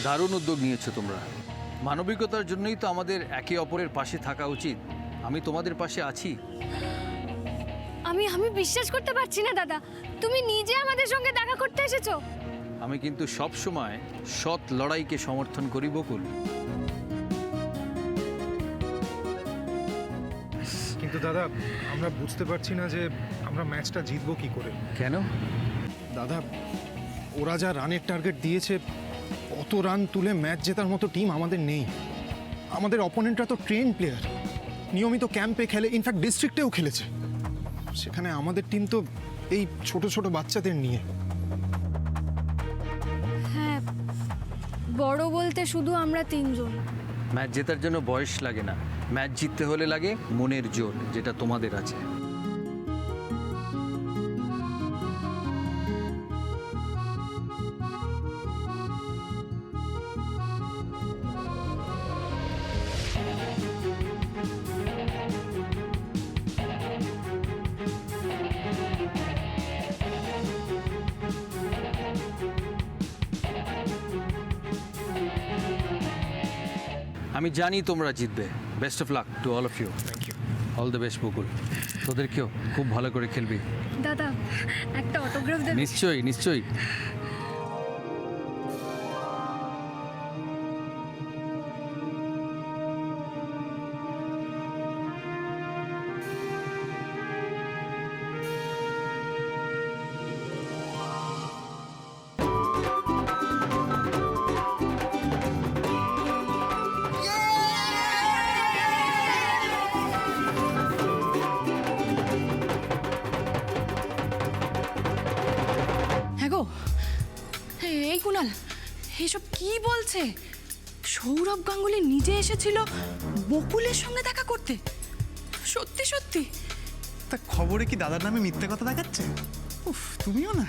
দারুণ উদ্যোগ নিয়েছো তোমরা। মানবিকতার জন্যই তো আমাদের একে অপরের পাশে থাকা উচিত। আমি তোমাদের পাশে আছি। আমি বিশ্বাস করতে পারছি না দাদা, তুমি নিজে আমাদের সঙ্গে দেখা করতে এসেছো। আমি কিন্তু সব সময় সৎ লড়াইকে সমর্থন করি বকুল। কিন্তু দাদা, আমরা বুঝতে পারছি না যে আমরা ম্যাচটা জিতবো কি করে। কেন? দাদা, ওরা যা রানের টার্গেট দিয়েছে, অত রান তুলে ম্যাচ জেতার মতো টিম আমাদের নেই। আমাদের অপোনেন্টরা তো ট্রেন প্লেয়ার, নিয়মিত ক্যাম্পে খেলে, ইনফ্যাক্ট ডিস্ট্রিক্টেও খেলেছে। সেখানে আমাদের টিম তো এই ছোট ছোট বাচ্চাদের নিয়ে। হ্যাঁ, বড় বলতে শুধু আমরা তিনজন। ম্যাচ জেতার জন্য বয়স লাগে না, ম্যাচ জিততে হলে লাগে মনের জোর, যেটা তোমাদের আছে। আমি জানি তোমরা জিতবে। Best of luck to all of you. Thank you. All the best Bakul. তোদেরকেও খুব ভালো করে খেলবি। দাদা, একটা অটোগ্রাফ দেবে? নিশ্চয়ই নিশ্চয়ই। হ্যাঁ গো, এই কুণাল, এসব কি বলছে? সৌরভ গাঙ্গুলি নিজে এসেছিল বকুলের সঙ্গে দেখা করতে? সত্যি সত্যি? তা খবরে কি দাদার নামে মিথ্যে কথা দেখাচ্ছে? উফ, তুমিও না।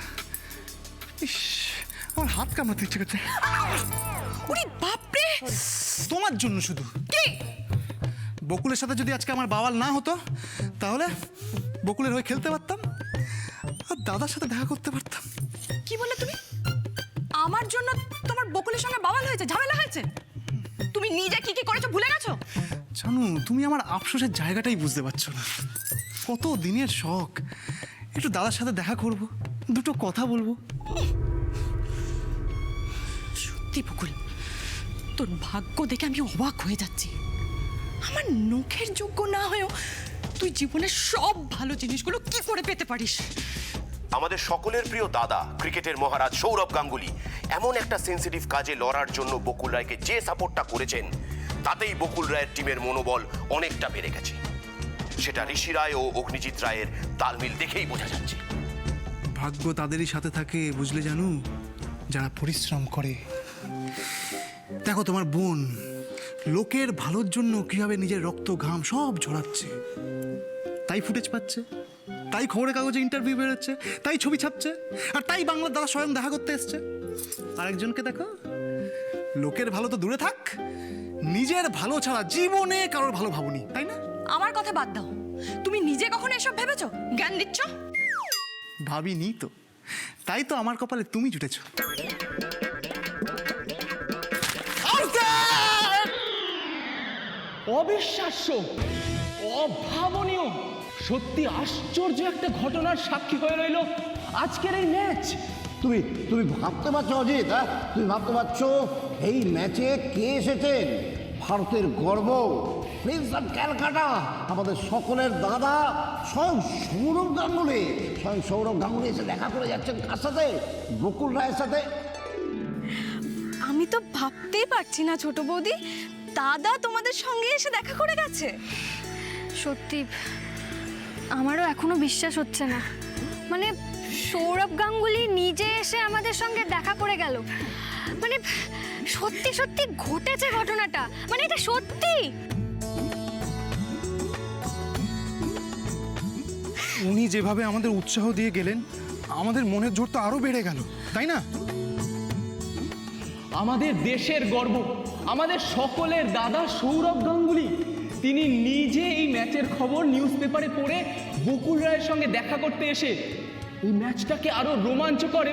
ইস, আমার হাত কামড়াতে ইচ্ছে করছে। ওরে বাপরে! তোমার জন্য শুধু। কি? বকুলের সাথে যদি আজকে আমার বাওয়াল না হতো, তাহলে বকুলের হয়ে খেলতে পারতাম আর দাদার সাথে দেখা করতে পারতাম। কি বলে তুমি? আমার জন্য তোমার বকুলের সঙ্গে বাওয়াল হয়েছে, ঝামেলা হয়েছে? তুমি নিজে কি কি করেছো ভুলে গেছো? জানো, তুমি আমার আফসোসের জায়গাটাই বুঝতে পারছো না। কত দিনের শখ, একটু দাদার সাথে দেখা করব, দুটো কথা বলবো। সত্যি বকুল, তোর ভাগ্য দেখে আমি অবাক হয়ে যাচ্ছি। আমার নখের যোগ্য না হয়েও তুই জীবনের সব ভালো জিনিসগুলো কি করে পেতে পারিস? আমাদের সকলের প্রিয় দাদা ক্রিকেটের মহারাজ সৌরভ গাঙ্গুলি এমন একটা সেন্সিটিভ কাজে লড়ার জন্য বকুল রায়কে যে সাপোর্টটা করেছেন, তাতেই বকুল রায়ের টিমের মনোবল অনেকটা বেড়ে গেছে। সেটা ঋষি রায় ও অগ্নিজিৎ রায়ের তালমিল দেখেই বোঝা যাচ্ছে। ভাগ্য তাদেরই সাথে থাকে, বুঝলে জানু, যারা পরিশ্রম করে। দেখো তোমার বোন লোকের ভালোর জন্য কিভাবে নিজের রক্ত ঘাম সব ঝরাচ্ছে, তাই ফুটেজ পাচ্ছে, তাই খবরের কাগজে ইন্টারভিউ বেরোচ্ছে, তাই ছবি ছাপছে, আর তাই বাংলার দাদা স্বয়ং দেখা করতে এসছে। আর একজনকে দেখো, লোকের ভালো তো দূরে থাক, নিজের ভালো ছাড়া জীবনে কারোর ভালো ভাবনি, তাই না? আমার কথা বাদ দাও, তুমি নিজে কখনো এসব ভেবেছো? জ্ঞান দিচ্ছ? ভাবিনি তো, তাই তো আমার কপালে তুমি জুটেছ। অবিশ্বাস্য, অভাবনীয়, সত্যি আশ্চর্য একটা ঘটনার সাক্ষী হয়ে রইল আজকের এই ম্যাচ। তুমি তুমি ভাবতে পারছো অজিত? হ্যাঁ, তুমি ভাবতে পারছো এই ম্যাচে কে এসেছেন? ভারতের গর্ব, প্রিন্স অফ ক্যালকাটা, আমাদের সকলের দাদা স্বয়ং সৌরভ গাঙ্গুলি। স্বয়ং সৌরভ গাঙ্গুলি এসে দেখা করে যাচ্ছেন কার সাথে? বকুল রায়ের সাথে। আমি তো ভাবতেই পারছি না ছোট বৌদি, দাদা তোমাদের সঙ্গে এসে দেখা করে গেছে। সত্যি আমারও এখনো বিশ্বাস হচ্ছে না। মানে সৌরভ গাঙ্গুলি নিজে এসে আমাদের সঙ্গে দেখা করে গেল, মানে সত্যি সত্যি ঘটেছে ঘটনাটা, মানে এটা সত্যি। উনি যেভাবে আমাদের উৎসাহ দিয়ে গেলেন, আমাদের মনের জোর তো আরো বেড়ে গেল, তাই না? আমাদের দেশের গর্ব, আমাদের সকলের দাদা সৌরভ গাঙ্গুলি, তিনি নিজে এই ম্যাচের খবর নিউজ পেপারে পড়ে বকুল রায়ের সঙ্গে দেখা করতে এসে এই ম্যাচটাকে আরো রোমাঞ্চকর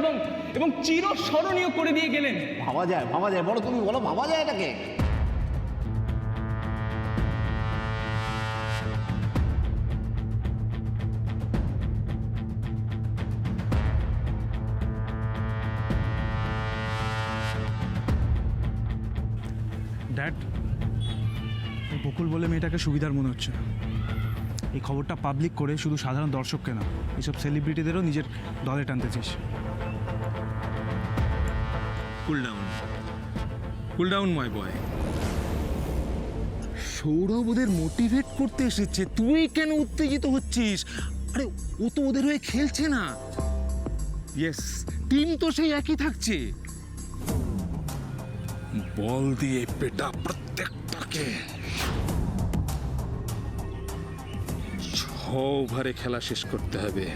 এবং চিরস্মরণীয় করে দিয়ে গেলেন। ভাবা যায় বলো, তুমি বলো, ভাবা যায় এটাকে? ড্যাড, এই বকুল বলে মেয়েটাকে সুবিধার মনে হচ্ছে না। এই খবরটা পাবলিক করে শুধু সাধারণ দর্শককে না, এইসব সেলিব্রিটিদেরও নিজের দলে টানতেছিস। কুল ডাউন মাই বয়। সৌরভ ওদের মোটিভেট করতে এসেছে, তুই কেন উত্তেজিত হচ্ছিস? আরে ও তো ওদের হয়ে খেলছে না। ইয়েস, টিম তো সেই একই থাকছে। বল দিয়ে পেটা প্রত্যেকটাকে। 6 ওভারে খেলা শেষ করতে হবে।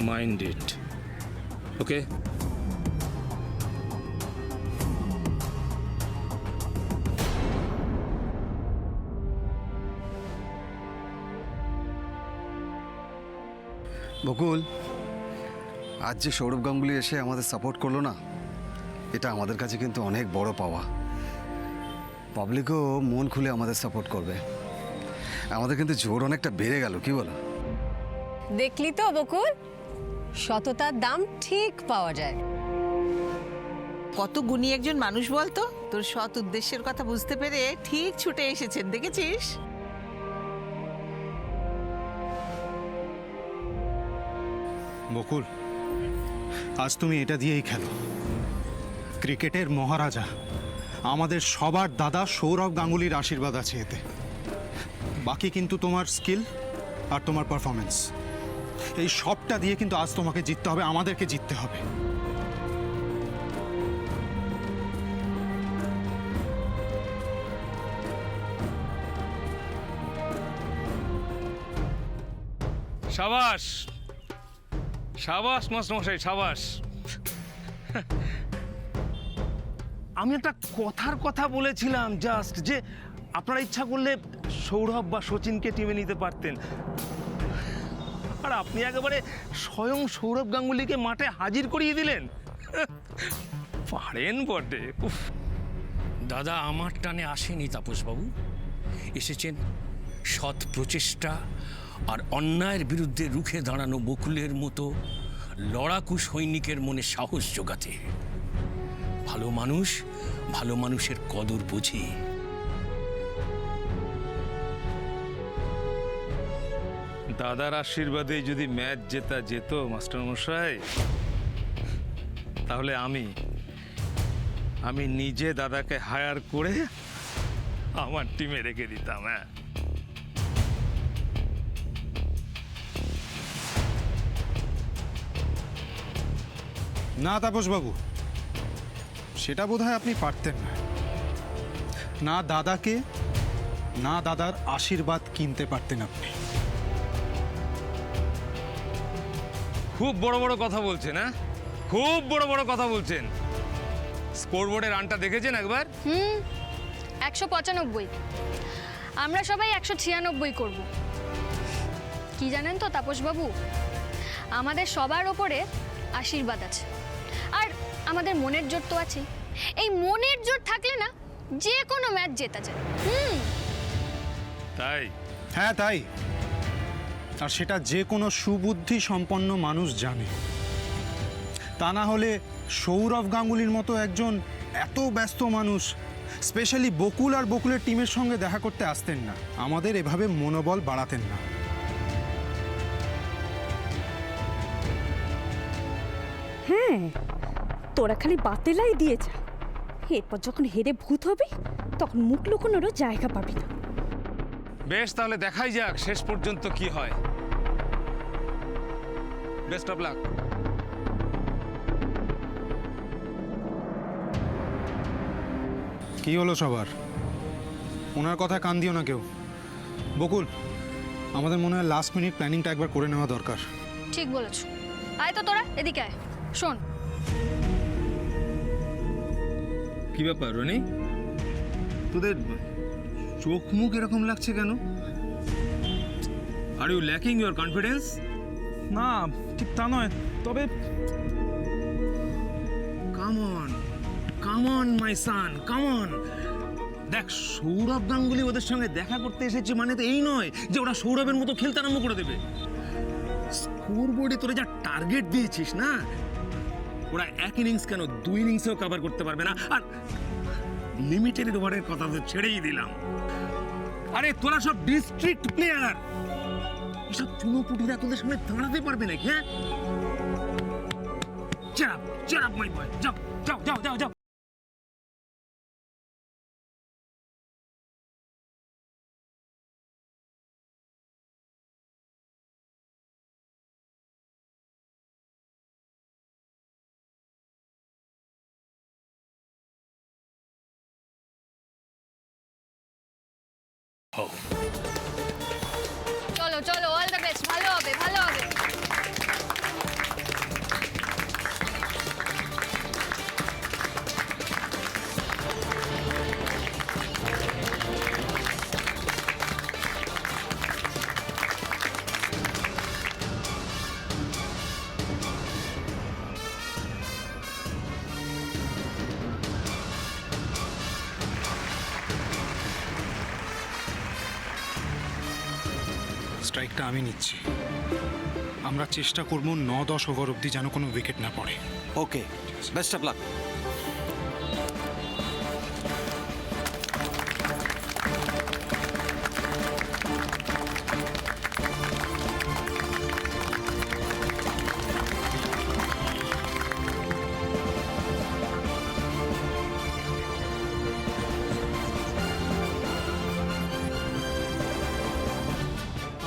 মাইন্ড ইট, ওকে? বকুল, আজ যে সৌরভ গাঙ্গুলি এসে আমাদের সাপোর্ট করলো না, এটা আমাদের কাছে কিন্তু অনেক বড় পাওয়া। পাবলিকও মন খুলে আমাদের সাপোর্ট করবে। আমাদের কিন্তু জোর অনেকটা বেড়ে গেল, কি বলো? দেখলি তো বকুল, সততার দাম ঠিক পাওয়া যায়। কত গুণী একজন মানুষ বলতো, তোর সৎ উদ্দেশ্যের কথা বুঝতে পেরে ঠিক ছুটে এসেছেন, দেখেছিস? বকুল, আজ তুমি এটা দিয়েই খেলো। ক্রিকেটের মহারাজা আমাদের সবার দাদা সৌরভ গাঙ্গুলির আশীর্বাদ আছে এতে। বাকি কিন্তু তোমার স্কিল আর তোমার পারফরমেন্স, এই সবটা দিয়ে কিন্তু আজ তোমাকে জিততে হবে, আমাদেরকে জিততে হবে। সাবাস সাবাস মাস্টারমশাই, সাবাস। আমি একটা কথা বলেছিলাম জাস্ট, যে আপনারা ইচ্ছা করলে সৌরভ বা সচিনকে টিমে নিতে পারতেন, আর আপনি একেবারে স্বয়ং সৌরভ গাঙ্গুলিকে মাঠে হাজির করিয়ে দিলেন। পারেন বটে। উফ, দাদা আমার টানে আসেনি তাপসবাবু, এসেছেন সৎ প্রচেষ্টা আর অন্যায়ের বিরুদ্ধে রুখে দাঁড়ানো বকুলের মতো লড়াকু সৈনিকের মনে সাহস জোগাতে। ভালো মানুষ ভালো মানুষের কদর বোঝে। দাদার আশীর্বাদে যদি ম্যাচ জেতা যেত মাস্টারমশাই, তাহলে আমি নিজে দাদাকে হায়ার করে আমার টিমে রেখে দিতাম। হ্যাঁ, না তাপসবাবু, সেটা বোধহয় আপনি পারতেন না। না দাদাকে, না দাদার আশীর্বাদ কিনতে পারতেন আপনি। খুব বড় বড় কথা বলছেন। হ্যাঁ, খুব বড় বড় কথা বলছেন। স্কোরবোর্ডের রানটা দেখেছেন একবার? 195। আমরা সবাই 196 করব। কি জানেন তো তাপসবাবু, আমাদের সবার ওপরে আশীর্বাদ আছে, আর আমাদের মনের জোর তো আছে। এই মনের জোর থাকলে না যে কোনো ম্যাচ জেতা যায়। তাই? হ্যাঁ তাই, আর সেটা যে কোনো সুবুদ্ধি সম্পন্ন মানুষ জানে। তা না হলে সৌরভ গাঙ্গুলির মতো একজন এত ব্যস্ত মানুষ স্পেশালি বকুল আর বকুলের টিমের সঙ্গে দেখা করতে আসতেন না, আমাদের এভাবে মনোবল বাড়াতেন না। হ্যাঁ, তোরা খালি বাতেলাই দিয়ে যা, এরপর যখন হেরে ভূত হবে তখন মুখ লুকোনোরও জায়গা পাবি না। বেশ, তাহলে দেখাই যাক শেষ পর্যন্ত কি হয়। Best of lakh. কি হলো সবার? ওনার কথা কান দিও না কেউ। বকুল, আমাদের মনে হয় লাস্ট মিনিট প্ল্যানিংটা একবার করে নেওয়া দরকার। ঠিক বলেছ। আয় তো তোরা এদিকে আয়। শোন, কি ব্যাপার রনি, তোদের চোখ মুখ এরকম লাগছে কেন? Are you lacking your confidence? না ঠিক তা নয়, তবে come on my San, come on. দেখ, সৌরভ গাঙ্গুলি ওদের সঙ্গে দেখা করতে এসেছে মানে তো এই নয় যে ওরা সৌরভের মতো খেলতে আরম্ভ করে দেবে। স্কোর বোর্ডে তোরা যা টার্গেট দিয়েছিস না, ওরা এক ইনিংস কেন 2 ইনিংসেও কভার করতে পারবে না। আর লিমিটেড ওভারের কথা তো ছেড়েই দিলাম। আরে তোরা সব ডিস্ট্রিক্ট প্লেয়ার, এসব চুনোপুটিরা তোদের সামনে দাঁড়াতে পারবে নাকি? হ্যাঁ, চেরাপ মাই বয়, যাও যাও যাও যাও যাও। চলো চলো, অল দ্য বেস্ট, ভালো হবে ভালো হবে। স্ট্রাইকটা আমি নিচ্ছি। আমরা চেষ্টা করব 9-10 ওভার অবধি যেন কোনো উইকেট না পড়ে। Okay, best of luck.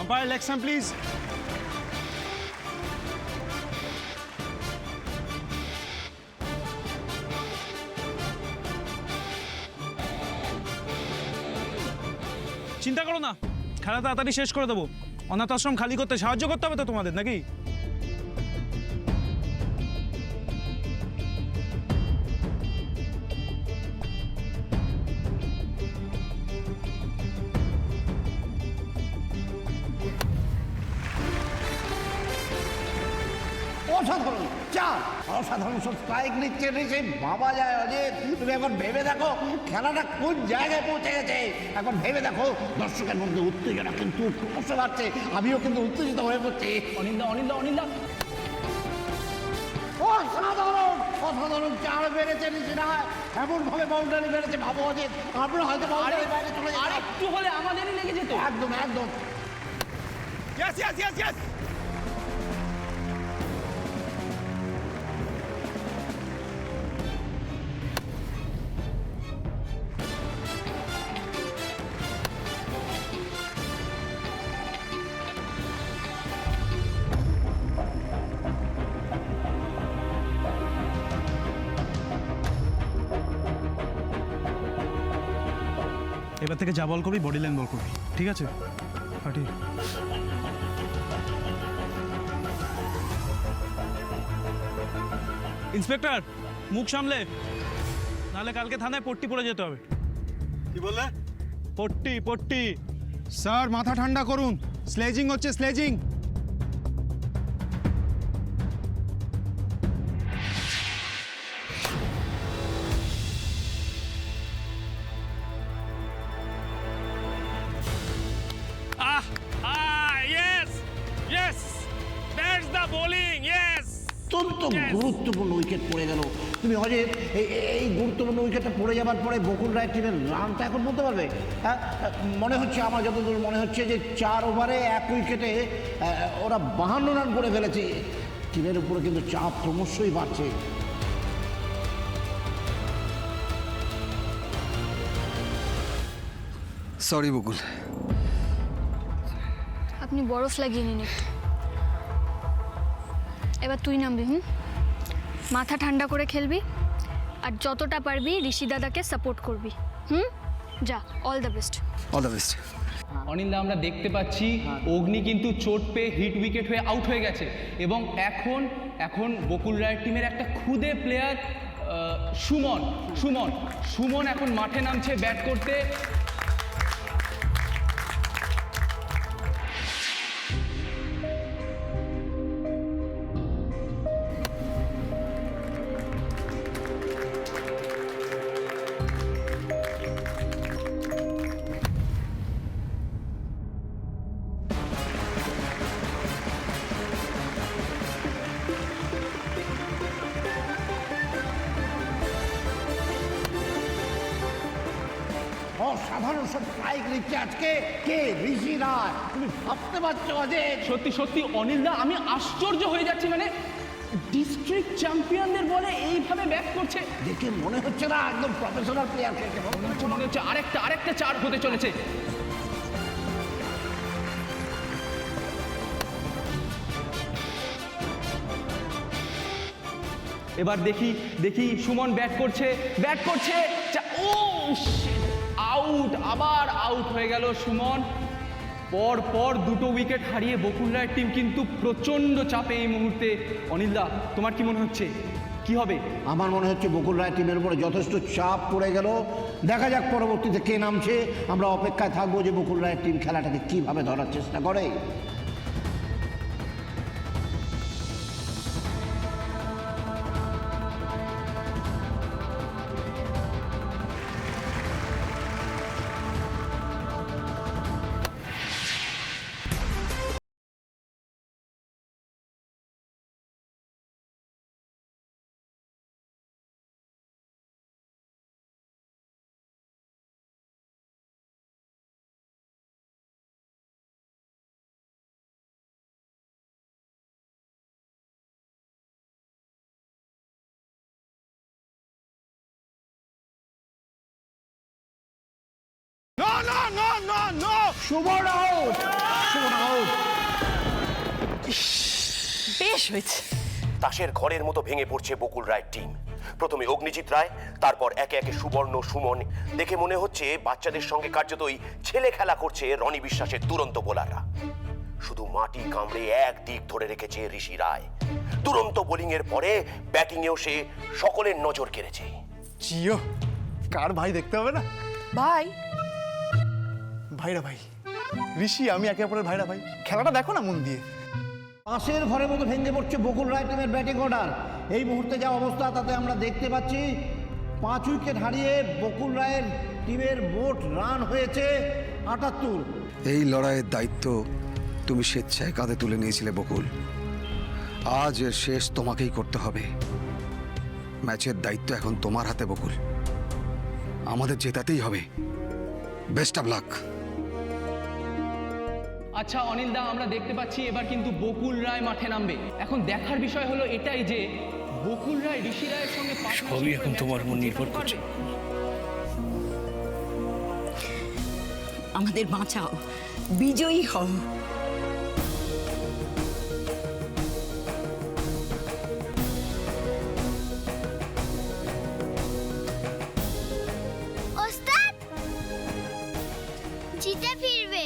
Umpire, leg stump, please. চিন্তা করো না, খেলা তাড়াতাড়ি শেষ করে দেবো। অনাথ আশ্রম খালি করতে সাহায্য করতে হবে তো তোমাদের, নাকি? অসাধারণ চার, অসাধারণ সব স্ট্রাইক নিচ্ছে সে ভাবা যায়। অজিত, তুমি এখন ভেবে দেখো খেলাটা কোন জায়গায় পৌঁছে গেছে। এখন ভেবে দেখো, দর্শকের মধ্যে উত্তেজনা কিন্তু ক্রমশ বাড়ছে, আমিও কিন্তু উত্তেজিত হয়ে পড়ছি। অনিন্দা অসাধারণ অসাধারণ চার বেড়েছে ঋষিরা, এমন ভাবে বাউন্ডারি বেড়েছে ভাবো অজিত, আমরা হয়তো বাউন্ডারি বাইরে চলে যাই, আরেকটু হলে আমাদেরই লেগে যেত। একদম একদম। Yes. এবার থেকে যা বল করবি বডি লাইন বল করবি, ঠিক আছে? পার্টি ইন্সপেক্টর, মুখ সামলে, নাহলে কালকে থানায় পট্টি পড়ে যেতে হবে। কি বললে? পট্টি। স্যার, মাথা ঠান্ডা করুন, স্লেজিং হচ্ছে, sledging. Yes, that's the bowling, yes. অত্যন্ত গুরুত্বপূর্ণ উইকেট পড়ে গেল। তুমি অজিত, এই গুরুত্বপূর্ণ উইকেটটা পড়ে যাওয়ার পরে বকুল রায় টিমের রানটা এখন বলতে পারবে? হ্যাঁ, মনে হচ্ছে, আমার যতদূর মনে হচ্ছে যে 4 ওভারে 1 উইকেটে ওরা 52 রান করে ফেলেছে। টিমের উপরে কিন্তু চাপ ক্রমশই বাড়ছে। সরি বকুল। আপনি বরফ লাগিয়ে নিন একটু। এবার তুই নামবি। মাথা ঠান্ডা করে খেলবি, আর যতটা পারবি ঋষি দাদাকে সাপোর্ট করবি। যা, all the best. All the best. Aninda, আমরা দেখতে পাচ্ছি অগ্নি কিন্তু চোট পেয়ে হিট উইকেট হয়ে আউট হয়ে গেছে, এবং এখন বকুল রায়ের টিমের একটা খুদে প্লেয়ার সুমন এখন মাঠে নামছে ব্যাট করতে। অসাধারণ সব স্ট্রাইক নিচ্ছে আজকে কে? ঋষি রায়। তুমি ভাবতে পারছো অজিত? সত্যি সত্যি অনিলদা, আমি আশ্চর্য হয়ে যাচ্ছি। মানে ডিস্ট্রিক্ট চ্যাম্পিয়নদের বলে এইভাবে ব্যাট করছে, দেখে মনে হচ্ছে না একদম প্রফেশনাল প্লেয়ার খেলছে। মনে হচ্ছে আরেকটা চার হতে চলেছে। এবার দেখি সুমন ব্যাট করছে ও আউট, আবার আউট হয়ে গেল সুমন। পর দুটো উইকেট হারিয়ে বকুল রায়ের টিম কিন্তু প্রচন্ড চাপে এই মুহূর্তে। অনিলদা, তোমার কি মনে হচ্ছে কি হবে? আমার মনে হচ্ছে বকুল রায় টিমের উপরে যথেষ্ট চাপ পড়ে গেল। দেখা যাক পরবর্তীতে কে নামছে। আমরা অপেক্ষায় থাকবো যে বকুল রায়ের টিম খেলাটাকে কিভাবে ধরার চেষ্টা করে। সুবর্ণ আউট, সুবর্ণ আউট। বেশ হয়েছে। তাসের ঘরের মতো ভেঙে পড়ছে বকুল রায়ের টিম। প্রথমে অগ্নিজিৎ রায়, তারপর একে একে সুবর্ণ, সুমন। দেখে মনে হচ্ছে বাচ্চাদের সঙ্গে কার্যতই ছেলে খেলা করছে রনি বিশ্বাসের দুরন্ত বোলাররা। শুধু মাটি কামড়ে এক দিক ধরে রেখেছে ঋষি রায়। দুরন্ত বোলিং এর পরে ব্যাটিংয়েও সে সকলের নজর কেড়েছে। জিও, কার ভাই দেখতে হবে না? ভাই ভাইরা ভাই, ঋষি আমি একে অপরের ভাইরা ভাই। খেলাটা দেখো না মন দিয়ে। পাশের ঘরের মতো ভেঙে পড়ছে বকুল রায় টিমের ব্যাটিং অর্ডার। এই মুহূর্তে যা অবস্থা তাতে আমরা দেখতে পাচ্ছি 5 উইকেট হারিয়ে বকুল রায়ের টিমের মোট রান হয়েছে 78। এই লড়াইয়ের দায়িত্ব তুমি স্বেচ্ছায় কাঁধে তুলে নিয়েছিলে বকুল। আজ এর শেষ তোমাকেই করতে হবে। ম্যাচের দায়িত্ব এখন তোমার হাতে বকুল। আমাদের জেতাতেই হবে। Best of lakh. আচ্ছা অনিলদা, আমরা দেখতে পাচ্ছি এবার কিন্তু বকুল রায় মাঠে নামবে। এখন দেখার বিষয় হলো এটাই যে বকুল রায় ঋষি রায়ের সঙ্গে সবই এখন তোমার উপর নির্ভর করছে। আমাদের বাঁচাও, বিজয়ী হও। ওস্তাদ জিতে ফিরবে।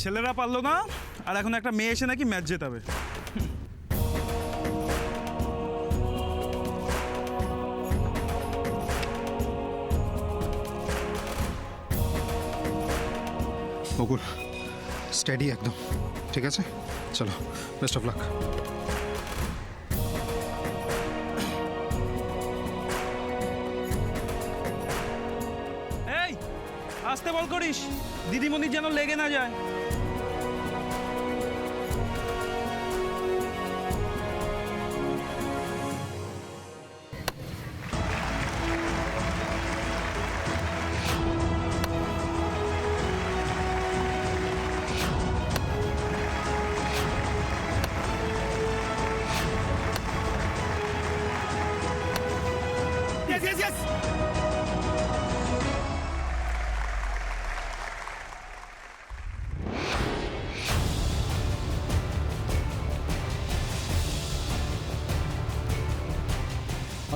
ছেলেরা পারলো না, আর এখন একটা মেয়ে এসে নাকি ম্যাচ জেতাবে। বকুল, স্টেডি একদম, ঠিক আছে? চলো, বেস্ট অফ লাক। এই আস্তে বল করিস, দিদিমণির যেন লেগে না যায়।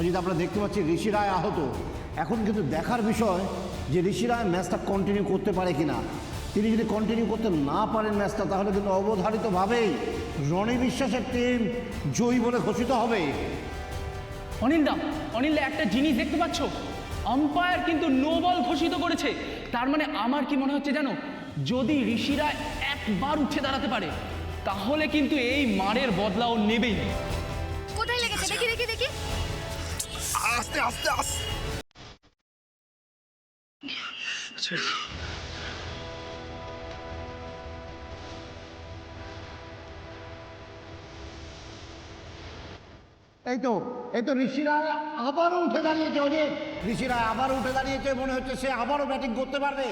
অজিত, আমরা দেখতে পাচ্ছি ঋষি রায় আহত। এখন কিন্তু দেখার বিষয় যে ঋষি রায় ম্যাচটা কন্টিনিউ করতে পারে কিনা। তিনি যদি কন্টিনিউ করতে না পারেন ম্যাচটা, তাহলে কিন্তু অবধারিতভাবেই রনি বিশ্বাসের টিম জয়ী বলে ঘোষিত হবে। অনিলদা, একটা জিনিস দেখতে পাচ্ছ? আম্পায়ার কিন্তু নো বল ঘোষিত করেছে। তার মানে আমার কি মনে হচ্ছে জানো, যদি ঋষি রায় একবার উঠে দাঁড়াতে পারে তাহলে কিন্তু এই মারের বদলাও নেবেই। কোথায় লেগেছে? দেখি দেখি দেখি। আস্তে আস্তে আস্তে। এই তো ঋষি রায় আবারও উঠে দাঁড়িয়েছে অজিত। ঋষি রায় আবারও উঠে দাঁড়িয়েছে, মনে হচ্ছে সে আবারও ব্যাটিং করতে পারবে।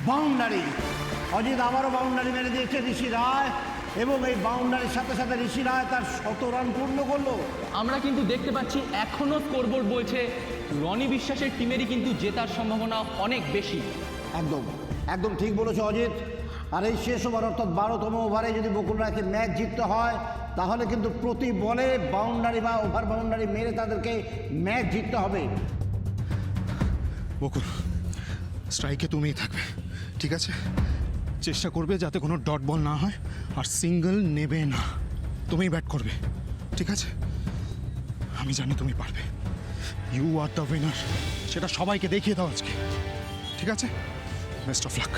বাউন্ডারি, অজিত আবারও বাউন্ডারি মেরে দিয়েছে ঋষি রায়, এবং এই বাউন্ডারির সাথে সাথে ঋষি রায় তার 100 রান পূর্ণ করলো। আমরা কিন্তু দেখতে পাচ্ছি এখনো স্কোরবোর্ড বলছে রনি বিশ্বাসের টিমেরই কিন্তু জেতার সম্ভাবনা অনেক বেশি। একদম একদম ঠিক বলেছো অজিত। আর এই শেষ ওভার অর্থাৎ 12তম ওভারে যদি বকুল রায়কে ম্যাচ জিততে হয়, তাহলে কিন্তু প্রতি বলে বাউন্ডারি বা ওভার বাউন্ডারি মেরে তাদেরকে ম্যাচ জিততে হবে। বকুল, স্ট্রাইকে তুমিই থাকবে, ঠিক আছে? চেষ্টা করবে যাতে কোনো ডট বল না হয়, আর সিঙ্গেল নেবে না। তুমিই ব্যাট করবে, ঠিক আছে? আমি জানি তুমি পারবে। ইউ আর দ্য উইনার, সেটা সবাইকে দেখিয়ে দাও আজকে, ঠিক আছে? Best of lakh.